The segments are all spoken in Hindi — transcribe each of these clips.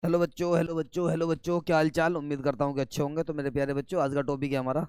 हेलो बच्चों, हेलो बच्चों, हेलो बच्चों, क्या हाल चाल। उम्मीद करता हूँ कि अच्छे होंगे। तो मेरे प्यारे बच्चों, आज का टॉपिक है हमारा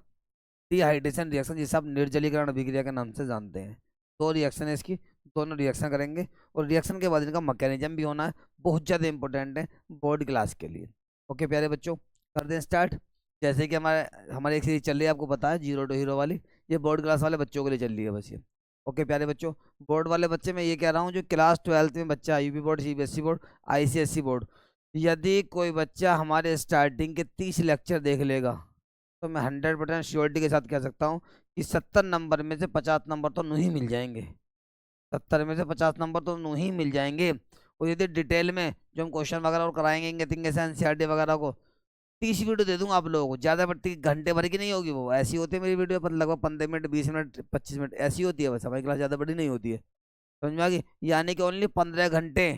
डिहाइड्रेशन रिएक्शन, जिसे आप निर्जलीकरण अभिक्रिया के नाम से जानते हैं। दो रिएक्शन है इसकी, दोनों रिएक्शन करेंगे और रिएक्शन के बाद इनका मैकेनिज्म भी होना है, बहुत ज़्यादा इंपॉर्टेंट है बोर्ड क्लास के लिए। ओके प्यारे बच्चों, कर दें स्टार्ट। जैसे कि हमारे हमारी एक सीरीज चल रही है, आपको पता है, जीरो टू हीरो वाली। ये बोर्ड क्लास वाले बच्चों के लिए चल रही है बस ये। ओके प्यारे बच्चों, बोर्ड वाले बच्चे मैं ये कह रहा हूँ, जो क्लास 12th में बच्चा, UP board, CBSE board, ICSE board, यदि कोई बच्चा हमारे स्टार्टिंग के 30 लेक्चर देख लेगा, तो मैं 100% श्योरिटी के साथ कह सकता हूँ कि 70 नंबर में से 50 नंबर तो नहीं मिल जाएंगे। 70 में से 50 नंबर तो नहीं मिल जाएंगे। और यदि डिटेल में जो हम क्वेश्चन वगैरह और कराएंगे इंगे से एनसीईआरटी वगैरह को, 30 वीडियो दे दूंगा आप लोगों को। ज़्यादा बढ़ती घंटे भर की नहीं होगी, वो ऐसी होती है मेरी वीडियो पर, लगभग 15 मिनट, 20 मिनट, 25 मिनट ऐसी होती है बस। हमारी क्लास ज़्यादा बड़ी नहीं होती है, समझ में आ गई। यानी कि ओनली 15 घंटे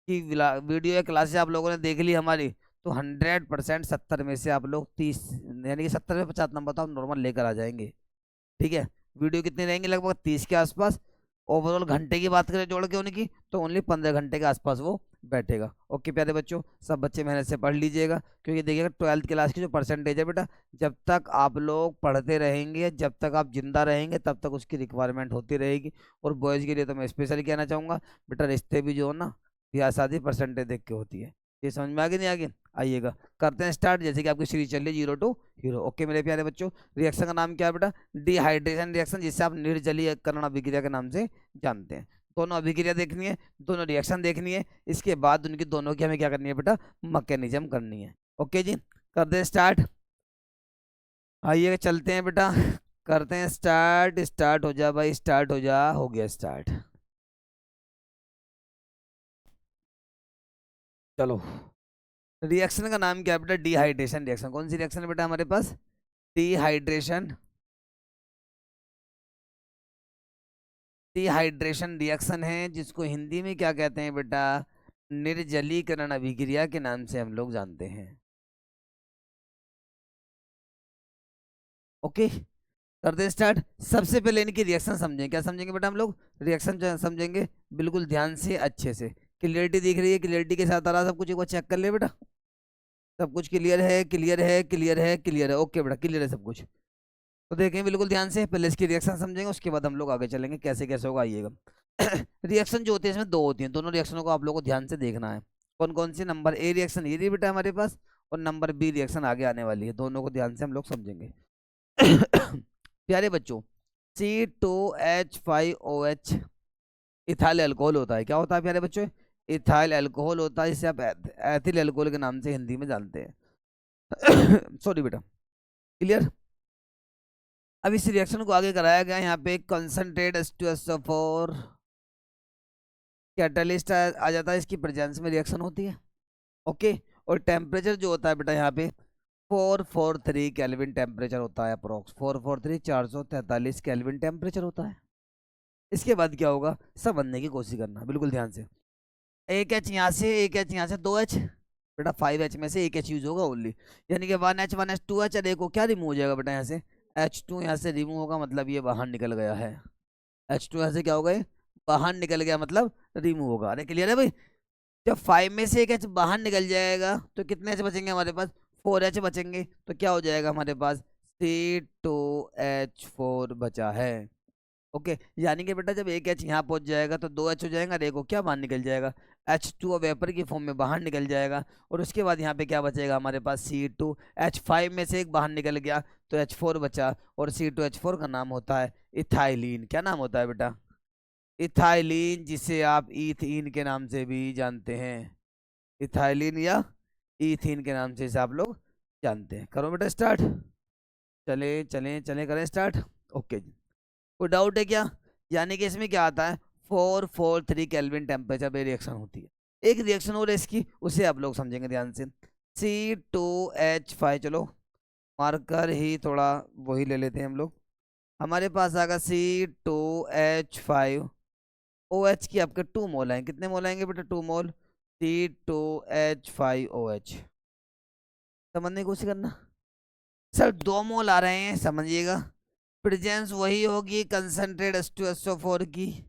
की वीडियो या क्लासेस आप लोगों ने देख ली हमारी, तो 100% 70 में से आप लोग 30, यानी कि 70 में 50 नंबर तो आप नॉर्मल लेकर आ जाएंगे। ठीक है। वीडियो कितनी रहेंगी, लगभग 30 के आसपास। ओवरऑल घंटे की बात करें जोड़ के उनकी, तो ओनली 15 घंटे के आसपास वो बैठेगा। ओके प्यारे बच्चों, सब बच्चे मेहनत से पढ़ लीजिएगा, क्योंकि देखिएगा 12th क्लास की जो परसेंटेज है बेटा, जब तक आप लोग पढ़ते रहेंगे, जब तक आप जिंदा रहेंगे, तब तक उसकी रिक्वायरमेंट होती रहेगी। और बॉयज़ के लिए तो मैं स्पेशली कहना चाहूँगा, बेटा रिश्ते भी जो हो ना, ब्याह शादी परसेंटेज देख के होती है। ये समझ में आगे नहीं आगे आइएगा। करते हैं स्टार्ट, जैसे कि आपकी सीरीज चल रही है जीरो टू हीरो। ओके मेरे प्यारे बच्चों, रिएक्शन का नाम क्या है बेटा? डिहाइड्रेशन रिएक्शन, जिसे आप निर्जलीकरण अभिक्रिया के नाम से जानते हैं। दोनों अभिक्रिया देखनी है, दोनों रिएक्शन देखनी है, इसके बाद उनकी दोनों की हमें क्या करनी है बेटा? मैकेनिज्म करनी है। ओके जी, कर दे स्टार्ट। आइए चलते हैं बेटा, करते हैं स्टार्ट। स्टार्ट हो जा भाई, स्टार्ट हो जा। हो गया स्टार्ट, चलो। रिएक्शन का नाम क्या है बेटा? Dehydration reaction. कौन सी रिएक्शन है बेटा हमारे पास? डिहाइड्रेशन। डिहाइड्रेशन रिएक्शन है, जिसको हिंदी में क्या कहते हैं बेटा? निर्जलीकरण अभिक्रिया के नाम से हम लोग जानते हैं। ओके, करते हैं स्टार्ट। सबसे पहले इनकी रिएक्शन समझें। क्या समझेंगे बेटा हम लोग? रिएक्शन समझेंगे, बिल्कुल ध्यान से, अच्छे से। क्लियरिटी दिख रही है? क्लियरिटी के साथ आ रहा सब कुछ, एक बार चेक कर ले बेटा। सब कुछ क्लियर है, क्लियर है, क्लियर है, क्लियर है। ओके बेटा, क्लियर है सब कुछ। तो देखें बिल्कुल ध्यान से, पहले इसकी रिएक्शन समझेंगे, उसके बाद हम लोग आगे चलेंगे कैसे कैसे होगा, आइएगा। रिएक्शन जो होती है इसमें दो होती हैं, दोनों रिएक्शनों को आप लोगों को ध्यान से देखना है। कौन कौन सी? नंबर ए रिएक्शन ये रही बेटा हमारे पास, और नंबर बी रिएक्शन आगे आने वाली है। दोनों को ध्यान से हम लोग समझेंगे। प्यारे बच्चों, C2H5OH इथाइल अल्कोहल होता है। क्या होता है प्यारे बच्चों? इथाइल अल्कोहल होता है, जिसे आप एथिल अल्कोहल के नाम से हिंदी में जानते हैं। सॉरी बेटा, क्लियर। अब इस रिएक्शन को आगे कराया गया, यहाँ पे कंसंट्रेट H2SO4 कैटलिस्ट आ जाता है, इसकी प्रेजेंस में रिएक्शन होती है। ओके, और टेम्परेचर जो होता है बेटा यहाँ पे 443 केल्विन टेम्परेचर होता है, अप्रोक्स 443, 443 केल्विन टेम्परेचर होता है। इसके बाद क्या होगा, समझने की कोशिश करना बिल्कुल ध्यान से। एक एच यहाँ से, एक एच यहाँ से, दो एच बेटा, 5H में से एक एच यूज होगा ओनली, यानी कि 1H 1H 2H, और एक को क्या रिमूव हो जाएगा बेटा यहाँ से? H2 यहाँ से रिमूव होगा, मतलब ये बाहर निकल गया है। H2 यहाँ से क्या होगा? ये बाहर निकल गया, मतलब रिमूव होगा। अरे क्लियर है भाई? जब 5 में से एक एच बाहर निकल जाएगा, तो कितने एच बचेंगे हमारे पास? 4H बचेंगे। तो क्या हो जाएगा हमारे पास? C2H4 बचा है। ओके, यानी कि बेटा जब एक एच यहाँ पहुंच जाएगा, तो दो एच हो जाएगा, और एक को क्या बाहर निकल जाएगा? H2 वेपर की फॉर्म में बाहर निकल जाएगा। और उसके बाद यहाँ पे क्या बचेगा हमारे पास? C2H5 में से एक बाहर निकल गया, तो H4 बचा। और C2H4 का नाम होता है इथाइलिन। क्या नाम होता है बेटा? इथाइलिन, जिसे आप ईथीन के नाम से भी जानते हैं। इथाइलिन या ईथीन के नाम से इसे आप लोग जानते हैं। करो बेटा स्टार्ट, चले चले चले, करें स्टार्ट। ओके जी, कोई डाउट है क्या? यानी कि इसमें क्या आता है? 443 केल्विन टेम्परेचर पे रिएक्शन होती है। एक रिएक्शन और है इसकी, उसे आप लोग समझेंगे ध्यान से। C2H5, चलो मार्कर ही थोड़ा वही ले लेते हैं हम लोग। हमारे पास आएगा C2H5, OH की आपके 2 मोल आएंगे। कितने मोल आएंगे बेटा? 2 मोल। C2H5OH, समझने की कोशिश करना। सर 2 मोल आ रहे हैं, समझिएगा। प्रेजेंस वही होगी कंसंट्रेट H2SO4 की।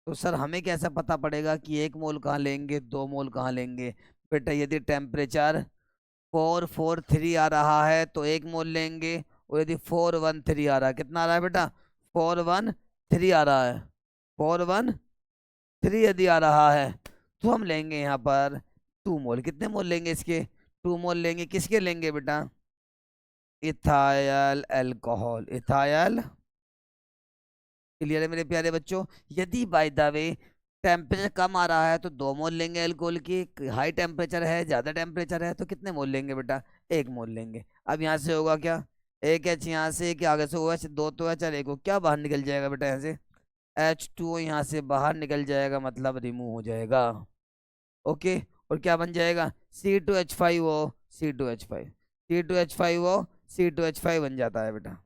तो सर हमें कैसे पता पड़ेगा कि 1 मोल कहाँ लेंगे, 2 मोल कहाँ लेंगे? बेटा यदि टेम्परेचर 443 आ रहा है तो 1 मोल लेंगे, और यदि 413 आ रहा है, कितना आ रहा है बेटा, 413 आ रहा है, 413 यदि आ रहा है तो हम लेंगे यहाँ पर 2 मोल। कितने मोल लेंगे इसके, 2 मोल लेंगे। किसके लेंगे बेटा, इथाइल अल्कोहल, इथाइल। क्लियर है मेरे प्यारे बच्चों। यदि बाय द वे टेम्परेचर कम आ रहा है तो 2 मोल लेंगे अल्कोहल की, हाई टेम्परेचर है, ज्यादा टेम्परेचर है तो कितने मोल लेंगे बेटा, 1 मोल लेंगे। अब यहाँ से होगा क्या, एक एच यहाँ से, कि आगे से ओ एच, दो तो एच, एक क्या बाहर निकल जाएगा बेटा, यहाँ से H2O यहाँ से बाहर निकल जाएगा, मतलब रिमूव हो जाएगा। ओके, और क्या बन जाएगा, C2H5O, C2H5, C2H5O, C2H5 बन जाता है बेटा,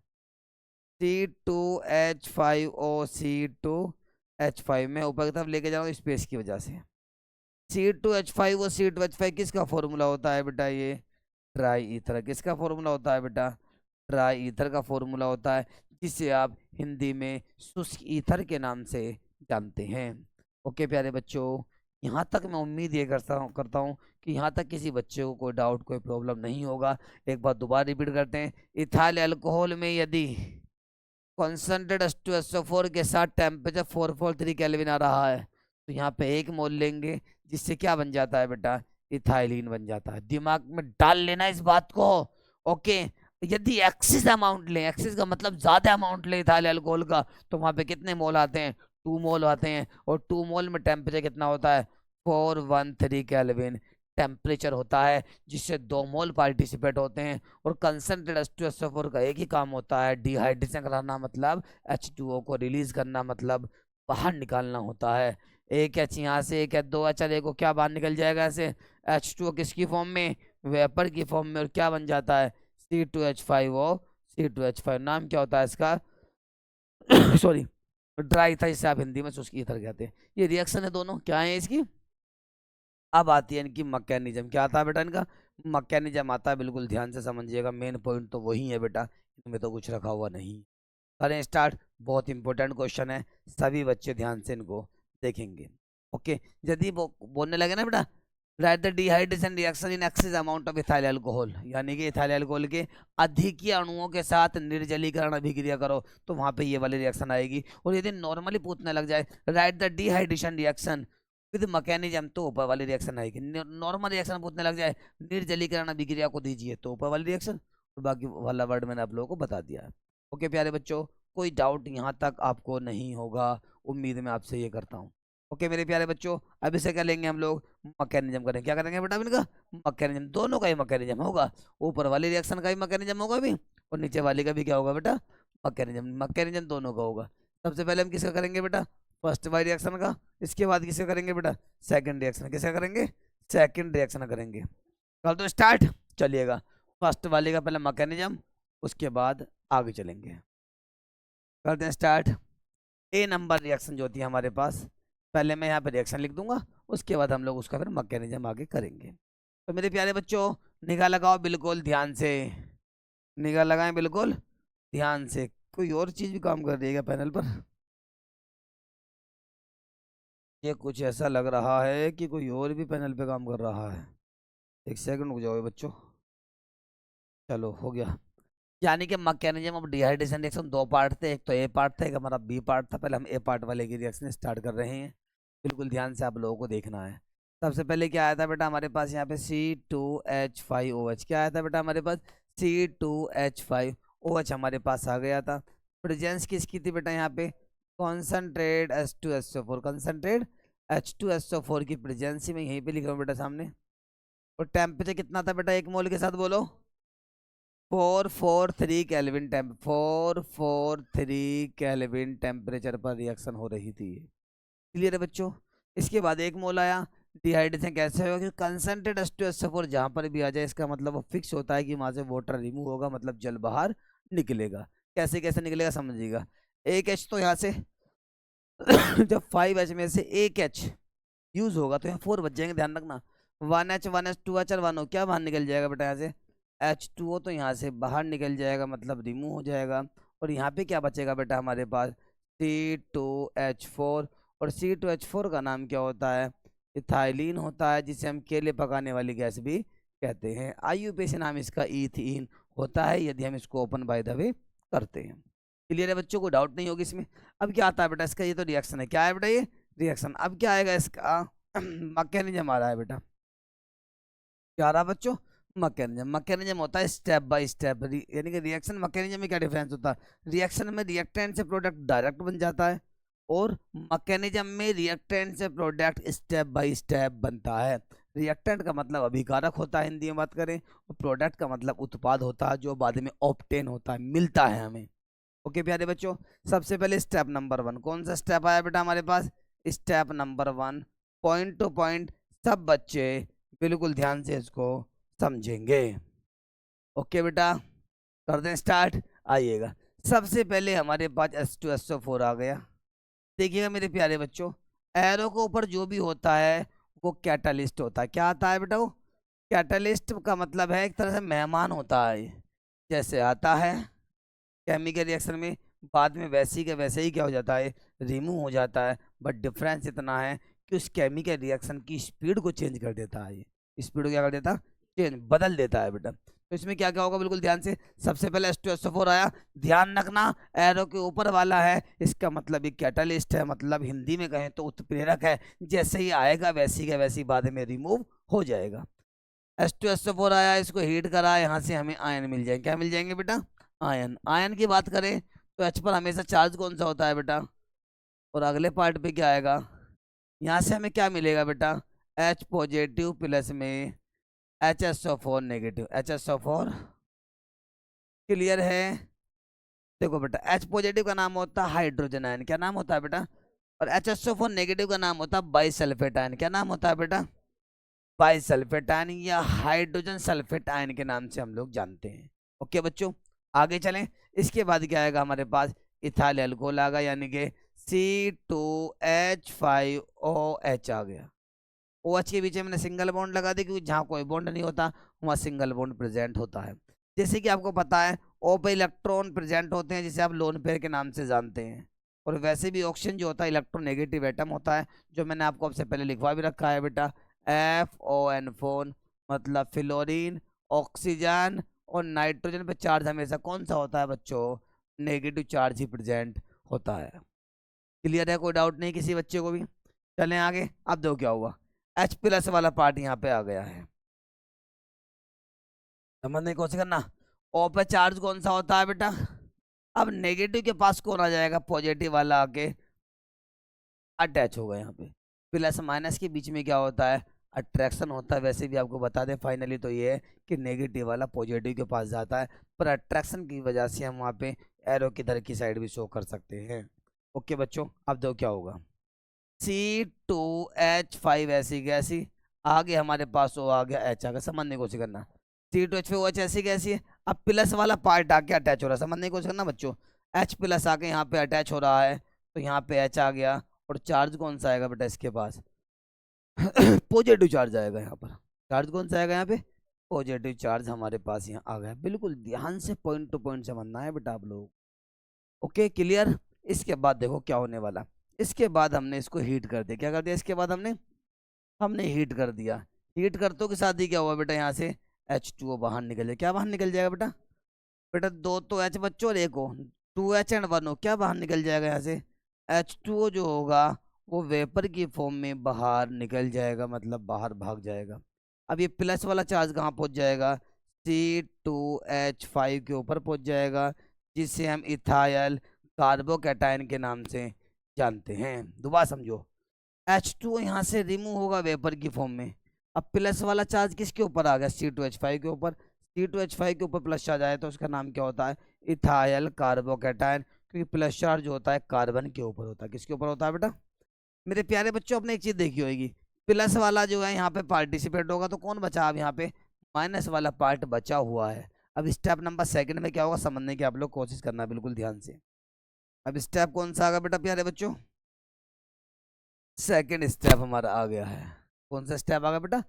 C2H5O, C2H5 में ऊपर की तरफ लेके जाऊँ स्पेस की वजह से। C2H5O, C2H5 किसका फॉर्मूला होता है बेटा, ये ट्राई ईथर। किसका फॉर्मूला होता है बेटा, ट्राई ईथर का फॉर्मूला होता है, जिसे आप हिंदी में शुष्क ईथर के नाम से जानते हैं। ओके प्यारे बच्चों, यहाँ तक मैं उम्मीद ये करता हूँ कि यहाँ तक किसी बच्चे को कोई डाउट, कोई प्रॉब्लम नहीं होगा। एक बार दोबारा रिपीट करते हैं। इथाइल अल्कोहल में यदि कॉन्सेंट्रेट H2SO4 के साथ टेम्परेचर 443 केल्विन आ रहा है तो यहाँ पे 1 मोल लेंगे, जिससे क्या बन जाता है बेटा, इथाइलिन बन जाता है। दिमाग में डाल लेना इस बात को। ओके, यदि एक्सिस अमाउंट ले, एक्सिस का मतलब ज्यादा अमाउंट ले इथाइल अल्कोहल का, तो वहां पे कितने मोल आते हैं, 2 मोल आते हैं, और 2 मोल में टेम्परेचर कितना होता है, 413 केल्विन टेम्परेचर होता है, जिससे 2 मोल पार्टिसिपेट होते हैं। और कंसंट्रेट H2SO4 का एक ही काम होता है, डिहाइड्रेशन कराना, मतलब H2O को रिलीज करना, मतलब बाहर निकालना होता है। एक एच यहाँ से, एक एच, दो एच, को क्या बाहर निकल जाएगा ऐसे, H2O किसकी फॉर्म में, वेपर की फॉर्म में, और क्या बन जाता है, C2H5O, C2H5। नाम क्या होता है इसका, सॉरी, ड्राई था, इसे आप हिंदी में शुष्क ईथर कहते हैं। ये रिएक्शन है, दोनों क्या है इसकी। अब आती है इनकी मैकेनिज्म। क्या आता है बेटा इनका, मैकेनिज्म आता है, बिल्कुल ध्यान से समझिएगा, मेन पॉइंट तो वही है बेटा, इनमें तो कुछ रखा हुआ नहीं। करें स्टार्ट, बहुत इंपॉर्टेंट क्वेश्चन है, सभी बच्चे ध्यान से इनको देखेंगे। ओके, यदि वो बोलने लगे ना बेटा, right the dehydration reaction in excess amount of ethyl alcohol, यानी कि इथाइल अल्कोहल के अधिक अणुओं के साथ निर्जलीकरण अभिक्रिया करो, तो वहां पे ये वाली रिएक्शन आएगी। और यदि नॉर्मली पूछने लग जाए, right the dehydration reaction with mechanism, तो ऊपर वाली रिएक्शन आएगी। नॉर्मल रिएक्शन पूछने लग जाए, निर्जलीकरण अभिक्रिया को दीजिए, तो ऊपर वाली रिएक्शन, और बाकी वाला वर्ड मैंने आप लोगों को बता दिया है। ओके प्यारे बच्चों, कोई डाउट यहाँ तक आपको नहीं होगा, उम्मीद मैं आपसे ये करता हूँ। ओके मेरे प्यारे बच्चों, अब इसे क्या लेंगे हम लोग, मैकेनिज्म करेंगे। क्या करेंगे बेटा इनका, मैकेनिज्म, दोनों का ही मैकेनिज्म होगा, ऊपर वाली रिएक्शन का ही मैकेनिज्म होगा भी, और नीचे वाली का भी क्या होगा बेटा, मैकेनिज्म। मैकेनिज्म दोनों का होगा। सबसे पहले हम किसका करेंगे बेटा, फर्स्ट वाली रिएक्शन का। इसके बाद किसका करेंगे बेटा, सेकंड रिएक्शन। किसका करेंगे, सेकंड रिएक्शन करेंगे। कर दो स्टार्ट, चलिएगा। फर्स्ट वाले का पहले मैकेनिज्म, उसके बाद आगे चलेंगे। करते हैं स्टार्ट। ए नंबर रिएक्शन जो होती है हमारे पास, पहले मैं यहाँ पे रिएक्शन लिख दूंगा, उसके बाद हम लोग उसका फिर मैकेनिज्म आगे करेंगे। तो मेरे प्यारे बच्चों, निगाह लगाओ बिल्कुल ध्यान से, निगाह लगाएं बिल्कुल ध्यान से। कोई और चीज भी काम कर रही है क्या पैनल पर, ये कुछ ऐसा लग रहा है कि कोई और भी पैनल पे काम कर रहा है। एक सेकंड रुक जाओ बच्चों, चलो हो गया। यानी कि mechanism of dehydration reaction 2 part थे, एक तो ए पार्ट था, एक हमारा बी पार्ट था। पहले हम ए पार्ट वाले की रिएक्शन स्टार्ट कर रहे हैं, बिल्कुल ध्यान से आप लोगों को देखना है। सबसे पहले क्या आया था बेटा हमारे पास यहाँ पे, C2H5OH। क्या आया था बेटा हमारे पास, C2H5OH हमारे पास आ गया था। प्रेजेंस किसकी थी बेटा यहाँ पे, कॉन्सेंट्रेट H2SO4, कॉन्सेंट्रेट H2SO4 की प्रेजेंसी में, यहीं पे लिख रहा हूँ बेटा सामने। और टेम्परेचर कितना था बेटा, 1 मोल के साथ बोलो, 443 केल्विन, 443 केल्विन टेम्परेचर पर रिएक्शन हो रही थी। क्लियर है बच्चों। इसके बाद 1 मोल आया। डिहाइड्रेशन कैसे होगा, कि कंसंट्रेट H2SO4 जहां पर भी आ जाए, इसका मतलब वो फिक्स होता है कि वहां से वाटर रिमूव होगा, मतलब जल बाहर निकलेगा। कैसे कैसे निकलेगा समझिएगा। एक एच तो यहाँ से जब 5H में से एक एच यूज होगा तो यहाँ 4 बच जाएंगे, ध्यान रखना। 1H 1H 2H और 1O क्या बाहर निकल जाएगा बेटा यहाँ से, H2O तो यहाँ से बाहर निकल जाएगा, मतलब रिमूव हो जाएगा। और यहाँ पे क्या बचेगा बेटा हमारे पास, C2H4। और C2H4 का नाम क्या होता है, इथाइलिन होता है, जिसे हम केले पकाने वाली गैस भी कहते हैं। आईयूपीएसी नाम इसका ईथीन होता है यदि हम इसको ओपन बाय द वे करते हैं। क्लियर है बच्चों, को डाउट नहीं होगी इसमें। अब क्या आता है बेटा इसका, ये तो रिएक्शन है, क्या है बेटा ये रिएक्शन। अब क्या आएगा इसका मैकेनिज्म आ रहा है बेटा, क्या आ रहा है बच्चों मैकेनिज्म। मैकेनिज्म होता है स्टेप बाय स्टेप, यानी कि रिएक्शन मैकेनिज्म में क्या डिफरेंस होता है, रिएक्शन में रिएक्टेंट से प्रोडक्ट डायरेक्ट बन जाता है और मैकेनिज्म में रिएक्टेंट से प्रोडक्ट स्टेप बाय स्टेप बनता है। रिएक्टेंट का मतलब अभिकारक होता है हिंदी में बात करें, और प्रोडक्ट का मतलब उत्पाद होता है जो बाद में ऑब्टेन होता है, मिलता है हमें। ओके प्यारे बच्चों, सबसे पहले स्टेप नंबर 1, कौन सा स्टेप आया बेटा हमारे पास, step number 1, point two point सब बच्चे बिल्कुल ध्यान से इसको समझेंगे। ओके बेटा, कर दें स्टार्ट। आइएगा, सबसे पहले हमारे पास H2SO4 आ गया। देखिएगा मेरे प्यारे बच्चों, एरो के ऊपर जो भी होता है वो कैटालिस्ट होता है। क्या आता है बेटा, वो कैटालिस्ट का मतलब है एक तरह से मेहमान होता है, जैसे आता है केमिकल रिएक्शन में, बाद में वैसे के वैसे ही क्या हो जाता है, रिमूव हो जाता है। बट डिफरेंस इतना है कि उस केमिकल रिएक्शन की स्पीड को चेंज कर देता है, स्पीड को क्या कर देता, चेंज बदल देता है बेटा। तो इसमें क्या क्या होगा बिल्कुल ध्यान से, सबसे पहले H2SO4 आया, ध्यान रखना एरो के ऊपर वाला है, इसका मतलब ये कैटालिस्ट है, मतलब हिंदी में कहें तो उत्प्रेरक है, जैसे ही आएगा वैसी का वैसी बाद में रिमूव हो जाएगा। H2SO4 आया, इसको हीट करा, यहाँ से हमें आयन मिल जाएंगे। क्या मिल जाएंगे बेटा, आयन। आयन की बात करें तो H पर हमेशा चार्ज कौन सा होता है बेटा, और अगले पार्ट पे क्या आएगा, यहाँ से हमें क्या मिलेगा बेटा, H पॉजिटिव प्लस में HSO4 नेगेटिव, HSO4। क्लियर है, देखो बेटा H पॉजिटिव का नाम होता है हाइड्रोजन आयन, क्या नाम होता है बेटा, और HSO4 नेगेटिव का नाम होता है बाइसल्फेट आयन, क्या नाम होता है बेटा, बाइसल्फेट आयन या हाइड्रोजन सल्फेट आयन के नाम से हम लोग जानते हैं। ओके बच्चों, आगे चलें। इसके बाद क्या आएगा हमारे पास, इथाइल अल्कोहल आ गया, यानी कि C2H5OH आ गया। OH के बीच में मैंने सिंगल बॉन्ड लगा दी, क्योंकि जहाँ कोई बॉन्ड नहीं होता वहाँ सिंगल बॉन्ड प्रेजेंट होता है। जैसे कि आपको पता है O पे इलेक्ट्रॉन प्रेजेंट होते हैं, जिसे आप लोन पेयर के नाम से जानते हैं। और वैसे भी ऑक्सीजन जो होता है इलेक्ट्रोनेगेटिव एटम होता है, जो मैंने आपको आपसे पहले लिखवा भी रखा है बेटा, FON4, मतलब फ्लोरीन, ऑक्सीजन और नाइट्रोजन पे चार्ज हमेशा कौन सा होता है बच्चों, नेगेटिव चार्ज ही प्रेजेंट होता है। क्लियर है, कोई डाउट नहीं किसी बच्चे को भी। चलें आगे, अब देखो क्या हुआ, H प्लस वाला पार्ट यहाँ पे आ गया है, समझने की कोशिश करना। O पे चार्ज कौन सा होता है बेटा, अब नेगेटिव के पास कौन आ जाएगा, पॉजिटिव वाला आके अटैच होगा। यहाँ पे प्लस माइनस के बीच में क्या होता है, अट्रैक्शन होता है। वैसे भी आपको बता दें फाइनली तो ये है कि नेगेटिव वाला पॉजिटिव के पास जाता है, पर अट्रैक्शन की वजह से हम वहाँ पे एरो किधर की साइड भी शो कर सकते हैं। ओके बच्चों, अब देखो क्या होगा, C2H5 ऐसी गैसी, आगे हमारे पास वो आ गया H आ गया, समझने की कोशिश करना। C2H5OH ऐसी गैसी है, अब प्लस वाला पार्ट आके अटैच हो रहा है, समझने की कोशिश करना बच्चों। H प्लस आके यहाँ पे अटैच हो रहा है, तो यहाँ पे H आ गया, और चार्ज कौन सा आएगा बेटा इसके पास पॉजिटिव चार्ज आएगा यहाँ पर। चार्ज कौन सा आएगा यहाँ पे, पॉजिटिव चार्ज हमारे पास यहाँ आ गया। बिल्कुल ध्यान से पॉइंट टू पॉइंट समझना है बेटा आप लोग। Okay clear. इसके बाद देखो क्या होने वाला, इसके बाद हमने इसको हीट कर दिया। क्या कर दिया इसके बाद हमने हमने हीट कर दिया। हीट करतों के साथ ही क्या हुआ बेटा, यहाँ से H2O बाहर निकल जाए। क्या बाहर निकल जाएगा बेटा, बेटा दो तो H बच्चों और एक हो, 2H एंड 1 हो, क्या बाहर निकल जाएगा यहाँ से, H2O जो होगा वो वेपर की फॉर्म में बाहर निकल जाएगा, मतलब बाहर भाग जाएगा। अब ये प्लस वाला चार्ज कहाँ पहुँच जाएगा, C2H5 के ऊपर पहुँच जाएगा, जिसे हम इथाइल कार्बोकैटायन के नाम से जानते हैं। दोबारा समझो, H2O यहाँ से रिमूव होगा वेपर की फॉर्म में। अब प्लस वाला चार्ज किसके ऊपर आ गया, C2H5 के ऊपर। C2H5 के ऊपर प्लस चार्ज आया तो उसका नाम क्या होता है, इथाइल कार्बोकैटायन, क्योंकि प्लस चार्ज जो होता है कार्बन के ऊपर होता है। किसके ऊपर होता है बेटा, मेरे प्यारे बच्चों आपने एक चीज देखी होगी, प्लस वाला जो है यहाँ पे पार्टिसिपेट होगा तो कौन बचा, अब यहाँ पे माइनस वाला पार्ट बचा हुआ है। अब स्टेप नंबर 2 में क्या होगा समझने की आप लोग कोशिश करना बिल्कुल ध्यान से। अब स्टेप कौन सा आगा बेटा प्यारे बच्चों, 2nd स्टेप हमारा आ गया है। कौन सा स्टेप आ गया बेटा,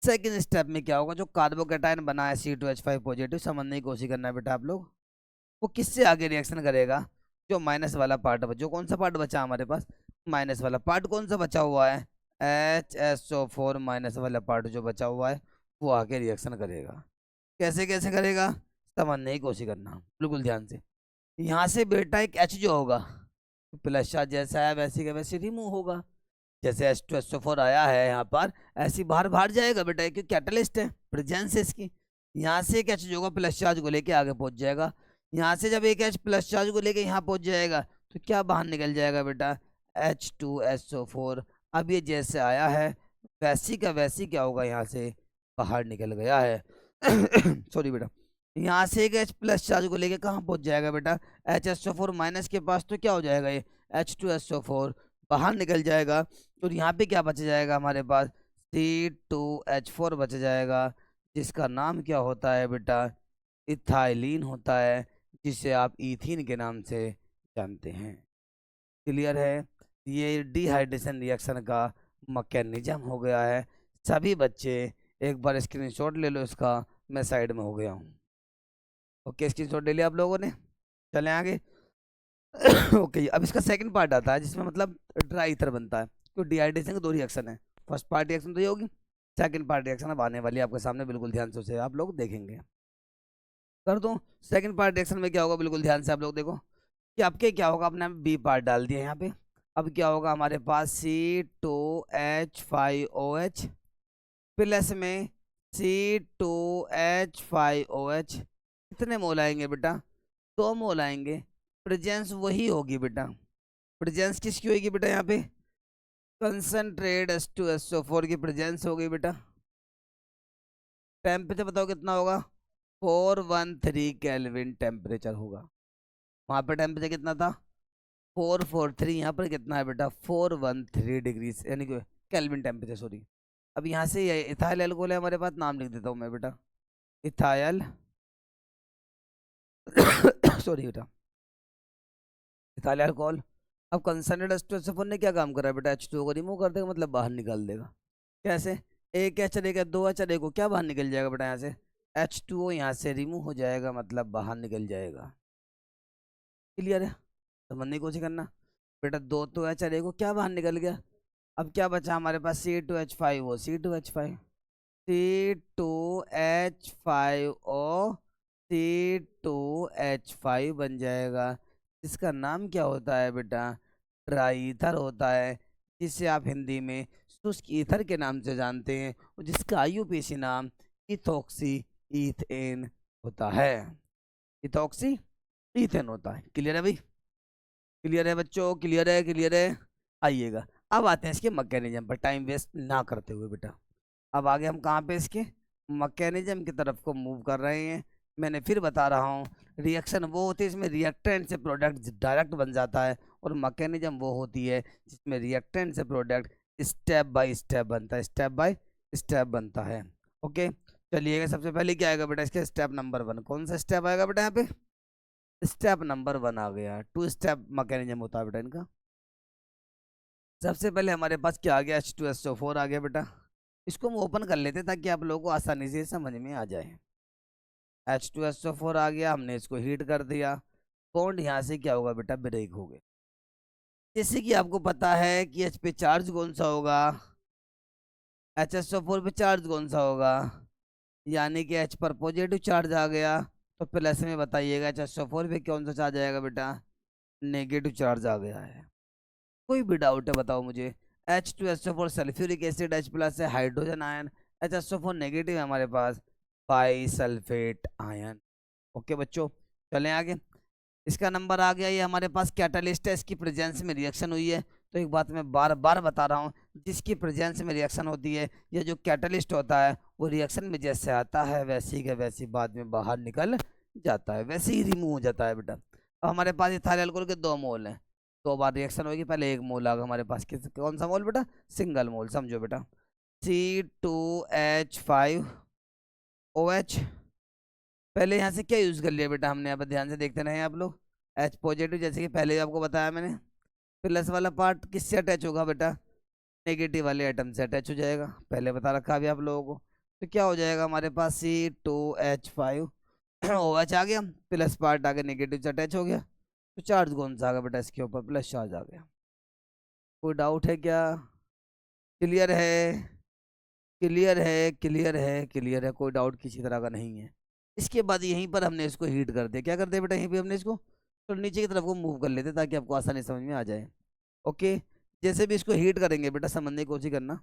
2nd स्टेप में क्या होगा, जो कार्बोकैटायन बना है C2H5 पॉजिटिव, समझने की कोशिश करना है बेटा आप लोग, वो किससे आगे रिएक्शन करेगा, जो माइनस वाला पार्ट बचा। जो कौन सा पार्ट बचा हमारे पास, माइनस वाला पार्ट कौन सा बचा हुआ है, HSO4 माइनस वाला पार्ट जो बचा हुआ है वो आके रिएक्शन करेगा। कैसे कैसे करेगा समझने की कोशिश करना बिल्कुल ध्यान से। यहाँ से बेटा एक H जो होगा प्लस चार्ज जैसा है वैसे का वैसे रिमूव होगा। जैसे H2SO4 आया है यहाँ पर ऐसी बाहर बाहर जाएगा बेटा, क्योंकि कैटलिस्ट है, प्रेजेंस है इसकी। यहाँ से एक H जो होगा प्लस चार्ज को लेके आगे पहुंच जाएगा। यहाँ से जब एक H प्लस चार्ज को लेके यहाँ पहुंच जाएगा तो क्या बाहर निकल जाएगा बेटा, H2SO4। अब ये जैसे आया है वैसी का वैसी क्या होगा, यहाँ से बाहर निकल गया है सॉरी बेटा। यहाँ से एक H प्लस चार्ज को लेके कहाँ पहुंच जाएगा बेटा, HSO4 माइनस के पास, तो क्या हो जाएगा ये H2SO4 बाहर निकल जाएगा। और यहाँ पे क्या बच जाएगा हमारे पास, C2H4 बच जाएगा, जिसका नाम क्या होता है बेटा, इथाइलिन होता है, जिसे आप इथीन के नाम से जानते हैं। क्लियर है, ये डिहाइड्रेशन रिएक्शन का मैकेनिज्म हो गया है। सभी बच्चे एक बार स्क्रीनशॉट ले लो इसका, मैं साइड में हो गया हूँ। ओके, स्क्रीनशॉट ले लिया आप लोगों ने, चलें आगे ओके अब इसका सेकंड पार्ट आता है जिसमें मतलब ड्राई ईथर बनता है। तो डिहाइड्रेशन के दो रिएक्शन है, फर्स्ट पार्ट रिएक्शन तो ये होगी, सेकंड पार्ट रिएक्शन अब आने वाली है आपके सामने, बिल्कुल ध्यान से उसे आप लोग देखेंगे। कर दो सेकंड पार्ट रिएक्शन में क्या होगा, बिल्कुल ध्यान से आप लोग देखो कि आपके क्या होगा, अपने बी पार्ट डाल दिया यहाँ पे। अब क्या होगा हमारे पास C2H5OH प्लस में C2H5OH, कितने मोल आएंगे बेटा, 2 मोल आएंगे। प्रेजेंस वही होगी बेटा, प्रेजेंस किसकी होगी बेटा, यहाँ पे कंसंट्रेट H2SO4 की प्रेजेंस हो गई बेटा। टेम्परेचर बताओ कितना होगा, 413 केल्विन टेम्परेचर होगा। वहाँ पे टेम्परेचर कितना था 443, यहाँ पर कितना है बेटा 413 डिग्री, यानी कि केल्विन टेम्परेचर सॉरी। अब यहाँ से ये इथाइल एल्कोहल है हमारे पास, नाम लिख देता हूँ मैं बेटा, इथाइल सॉरी बेटा, इथाइल एल्कोहल। अब कंसंट्रेट H2SO4 ने क्या काम करा है बेटा, H2O को रिमूव कर देगा, मतलब बाहर निकाल देगा। कैसे, एक H चलेगा, 2 H चलेगा, क्या बाहर निकल जाएगा बेटा, यहाँ से H2O यहाँ से रिमूव हो जाएगा, मतलब बाहर निकल जाएगा। क्लियर है, समझने की कोशिश करना बेटा, 2 तो H चलेगा, क्या बाहर निकल गया। अब क्या बचा हमारे पास C2H5O, C2H5 C2H5O C2H5 बन जाएगा, जिसका नाम क्या होता है बेटा, ट्राई ईथर होता है, जिसे आप हिंदी में शुष्क ईथर के नाम से जानते हैं, और जिसका आईयूपीएसी नाम इथॉक्सी ईथेन होता है, इथॉक्सी ईथेन होता है। क्लियर है भाई, क्लियर है बच्चों, क्लियर है, क्लियर है। आइएगा अब आते हैं इसके मैकेनिज्म पर, टाइम वेस्ट ना करते हुए बेटा। अब आगे हम कहाँ पे इसके मैकेनिज्म की तरफ को मूव कर रहे हैं। मैंने फिर बता रहा हूँ, रिएक्शन वो होती है इसमें रिएक्टेंट से प्रोडक्ट डायरेक्ट बन जाता है, और मैकेनिज्म वो होती है जिसमें रिएक्टेंट से प्रोडक्ट स्टेप बाय स्टेप बनता है, स्टेप बाय स्टेप बनता है। ओके चलिएगा, सबसे पहले क्या आएगा बेटा, इसके स्टेप नंबर 1, कौन सा स्टेप आएगा बेटा, यहाँ पे स्टेप नंबर 1 आ गया। 2 स्टेप मैकेनिज्म होता है बेटा इनका। सबसे पहले हमारे पास क्या आ गया, H2SO4 आ गया बेटा। इसको हम ओपन कर लेते ताकि आप लोगों को आसानी से समझ में आ जाए। H2SO4 आ गया, हमने इसको हीट कर दिया, बॉन्ड यहाँ से क्या होगा बेटा, ब्रेक हो गए। जैसे कि आपको पता है कि H पे चार्ज कौन सा होगा, HSO4 पे चार्ज कौन सा होगा, यानी कि H पर पॉजिटिव चार्ज आ गया, तो प्लस में बताइएगा HSO4 पे कौन सा चार्ज आएगा बेटा, नेगेटिव चार्ज आ गया है। कोई भी डाउट है बताओ मुझे। H2SO4 sulphuric acid, H plus है हाइड्रोजन आयन, HSO4 नेगेटिव है हमारे पास बाई सल्फेट आयन। ओके बच्चों चलें आगे। इसका नंबर आ गया, ये हमारे पास कैटालिस्ट है, इसकी प्रेजेंस में रिएक्शन हुई है। तो एक बात मैं बार बार बता रहा हूँ, जिसकी प्रेजेंस में रिएक्शन होती है, ये जो कैटालिस्ट होता है वो रिएक्शन में जैसे आता है वैसे ही का वैसी बाद में बाहर निकल जाता है, वैसे ही रिमूव हो जाता है बेटा। अब हमारे पास इथाइल अल्कोहल के 2 मोल हैं, 2 बार रिएक्शन होगी, पहले 1 मोल आगा हमारे पास, किस कौन सा मोल बेटा, सिंगल मोल, समझो बेटा C2H5OH। पहले यहाँ से क्या यूज कर लिया बेटा हमने, यहाँ पर ध्यान से देखते रहे आप लोग, H पॉजिटिव, जैसे कि पहले आपको बताया मैंने, प्लस वाला पार्ट किससे अटैच होगा बेटा, नेगेटिव वाले एटम से अटैच हो जाएगा, पहले बता रखा अभी आप लोगों को। तो क्या हो जाएगा हमारे पास C2H5OH आ गया, प्लस पार्ट आगे नेगेटिव से अटैच हो गया, तो चार्ज कौन सा आ गया बेटा इसके ऊपर, प्लस चार्ज आ गया। कोई डाउट है क्या, क्लियर है, क्लियर है, क्लियर है, क्लियर है, कोई डाउट किसी तरह का नहीं है। इसके बाद यहीं पर हमने इसको हीट कर दिया। क्या कर दिया बेटा, यहीं पे हमने इसको तो नीचे की तरफ को मूव कर लेते ताकि आपको आसानी समझ में आ जाए। ओके, जैसे भी इसको हीट करेंगे बेटा, समझने की कोशिश करना।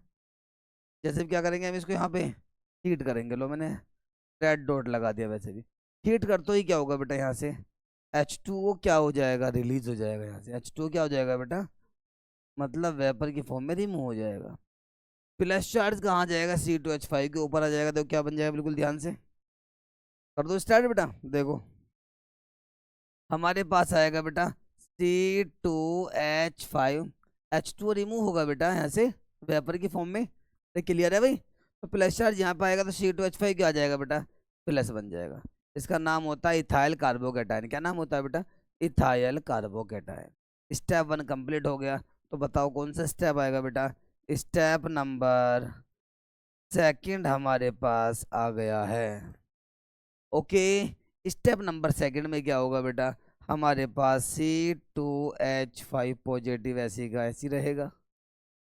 जैसे भी क्या करेंगे, हम इसको यहाँ पे हीट करेंगे। लो मैंने रेड डॉट लगा दिया। वैसे भी हीट कर तो ही क्या होगा बेटा, यहाँ से H2O क्या हो जाएगा, रिलीज हो जाएगा। यहाँ से H2O क्या हो जाएगा बेटा, मतलब वेपर की फॉर्म में रिमूव हो जाएगा। प्लस चार्ज कहाँ जाएगा, C2H5 के ऊपर आ जाएगा। देखो क्या बन जाएगा, बिल्कुल ध्यान से कर दो स्टार्ट बेटा। देखो हमारे पास आएगा बेटा C2H5, H2O रिमूव होगा बेटा यहाँ से वेपर की फॉर्म में। तो क्लियर है भाई। तो प्लस चार्ज यहाँ पे आएगा तो C2H5 क्या आ जाएगा बेटा, प्लस बन जाएगा। इसका नाम होता है इथाइल कार्बोकेटाइन। क्या नाम होता है बेटा, इथाइल कार्बोकेटाइन। स्टेप 1 कंप्लीट हो गया। तो बताओ कौन सा स्टेप आएगा बेटा, स्टेप नंबर 2 हमारे पास आ गया है। ओके, स्टेप नंबर 2 में क्या होगा बेटा, हमारे पास C2H5 पॉजिटिव ऐसी का ऐसी रहेगा।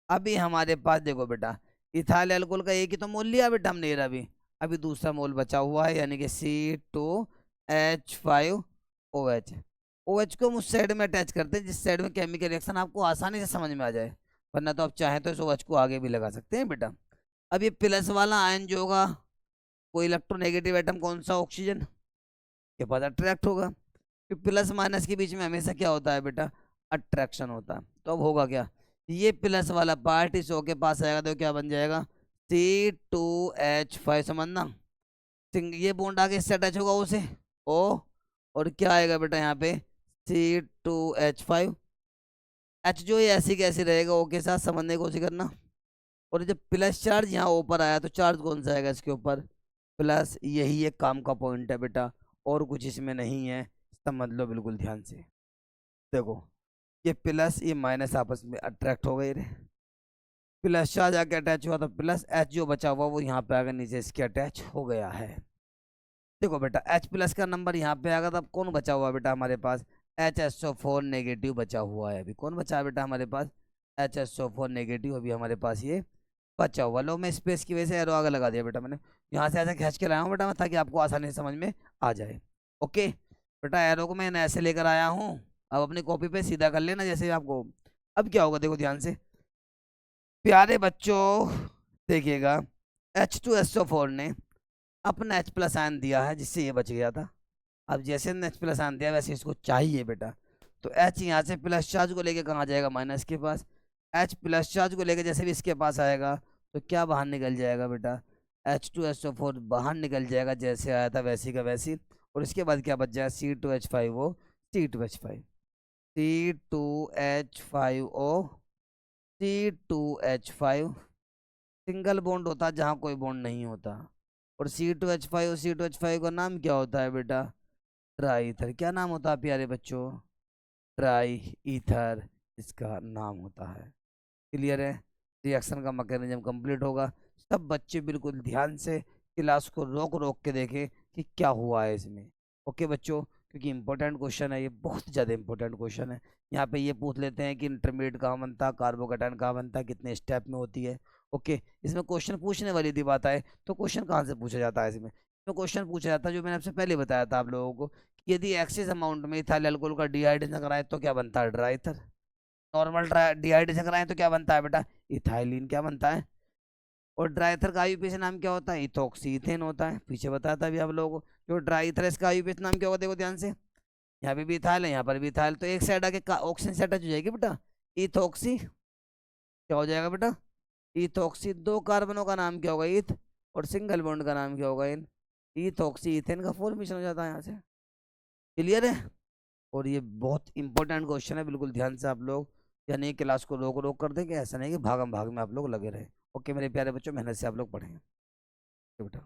अभी हमारे पास देखो बेटा, इथाइल अल्कोहल का एक ही तो मोल लिया बेटा हमने, ये अभी अभी दूसरा मोल बचा हुआ है, यानी कि C2H5OH। OH को उस साइड में अटैच करते हैं जिस साइड में केमिकल रिएक्शन आपको आसानी से समझ में आ जाए, वरना तो आप चाहें तो इस OH को आगे भी लगा सकते हैं बेटा। अब ये प्लस वाला आयन जो होगा, वो इलेक्ट्रोनेगेटिव एटम कौन सा, ऑक्सीजन के पास अट्रैक्ट होगा। फिर प्लस माइनस के बीच में हमेशा क्या होता है बेटा, अट्रैक्शन होता है। तो अब होगा क्या, ये प्लस वाला पार्ट इस O के पास आएगा तो क्या बन जाएगा, C2H5। समझना, ये बॉन्ड आगे इससे अटैच होगा O से, O, और क्या आएगा बेटा यहाँ पे C2H5। H जो है ऐसी कैसी रहेगा O के साथ, समझने की कोशिश करना। और जब प्लस चार्ज यहाँ ऊपर आया तो चार्ज कौन सा आएगा इसके ऊपर, प्लस। यही एक काम का पॉइंट है बेटा, और कुछ इसमें नहीं है, समझ लो बिल्कुल ध्यान से। देखो ये प्लस ये माइनस आपस में अट्रैक्ट हो गए रे, प्लस चार्ज आके अटैच हुआ तो प्लस, H जो बचा हुआ वो यहाँ पे आगे नीचे इसके अटैच हो गया है। देखो बेटा H प्लस का नंबर यहाँ पे आएगा, तब कौन बचा हुआ है बेटा हमारे पास, HSO4 नेगेटिव बचा हुआ है। अभी कौन बचा है बेटा हमारे पास, HSO4 नेगेटिव अभी हमारे पास ये बचा हुआ। लो मैं स्पेस की वजह से एरो आगे लगा दिया बेटा मैंने, यहाँ से ऐसे खींच के लाया हूँ बेटा मैं, ताकि आपको आसानी से समझ में आ जाए। ओके बेटा, एरो को मैं ऐसे लेकर आया हूँ। अब अपनी कॉपी पे सीधा कर लेना जैसे आपको। अब क्या होगा देखो ध्यान से प्यारे बच्चों, देखिएगा H2SO4 ने अपना H प्लस आयन दिया है जिससे ये बच गया था। अब जैसे ने H प्लस आयन दिया वैसे इसको चाहिए बेटा, तो H यहाँ से प्लस चार्ज को लेके कहाँ जाएगा, माइनस के पास। H प्लस चार्ज को लेके जैसे भी इसके पास आएगा तो क्या बाहर निकल जाएगा बेटा, H2SO4 बाहर निकल जाएगा, जैसे आया था वैसी का वैसी। और इसके बाद क्या बच जाएगा, C2H5O, C2H5, C2H5O, C2H5। Single bond होता है जहाँ कोई बॉन्ड नहीं होता। और C2H5 C2H5 का नाम क्या होता है बेटा, ट्राई ईथर। क्या नाम होता है प्यारे बच्चों, ट्राई ईथर इसका नाम होता है। क्लियर है, रिएक्शन का मैकेनिज्म कंप्लीट होगा। सब बच्चे बिल्कुल ध्यान से क्लास को रोक रोक के देखें कि क्या हुआ है इसमें। ओके बच्चों, क्योंकि इंपॉर्टेंट क्वेश्चन है ये, बहुत ज़्यादा इंपॉर्टेंट क्वेश्चन है। यहाँ पे ये पूछ लेते हैं कि इंटरमीडिएट कहाँ बनता है, कार्बोकेटाइन कहाँ बनता है, कितने स्टेप में होती है। ओके, इसमें क्वेश्चन पूछने वाली यदि बात आए तो क्वेश्चन कहाँ से पूछा जाता है, इसमें क्वेश्चन पूछा जाता है जो मैंने आपसे पहले बताया था आप लोगों को, कि यदि एक्सेस अमाउंट में इथाइल अल्कोहल का डिहाइड्रेशन कराए तो क्या बनता है, ड्राई ईथर। नॉर्मल डिहाइड्रेशन कराएं तो क्या बनता है बेटा, इथाइलिन क्या बनता है। और ड्राई ईथर का आईयूपीएसी नाम क्या होता है, इथोक्सी इथेन होता है। पीछे बताया था अभी आप लोगों को, जो ड्राई ईथर है इसका आईयूपीएसी नाम क्या होगा, देखो ध्यान से, यहाँ पे भी इथाइल है यहाँ पर भी इथाइल, तो एक साइड आके ऑक्सीजन से अटैच हो जाएगी बेटा, इथोक्सी क्या हो जाएगा बेटा, इथोक्सी। दो कार्बनों का नाम क्या होगा, ईथ, और सिंगल बॉन्ड का नाम क्या होगा, इन। इथोक्सी इथेन का फॉर्मेशन हो जाता है यहाँ से। क्लियर है, और ये बहुत इंपॉर्टेंट क्वेश्चन है, बिल्कुल ध्यान से आप लोग, यानी क्लास को रोक रोक कर देंगे, ऐसा नहीं कि भागम भाग में आप लोग लगे रहे। ओके मेरे प्यारे बच्चों, मेहनत से आप लोग पढ़ें बेटा।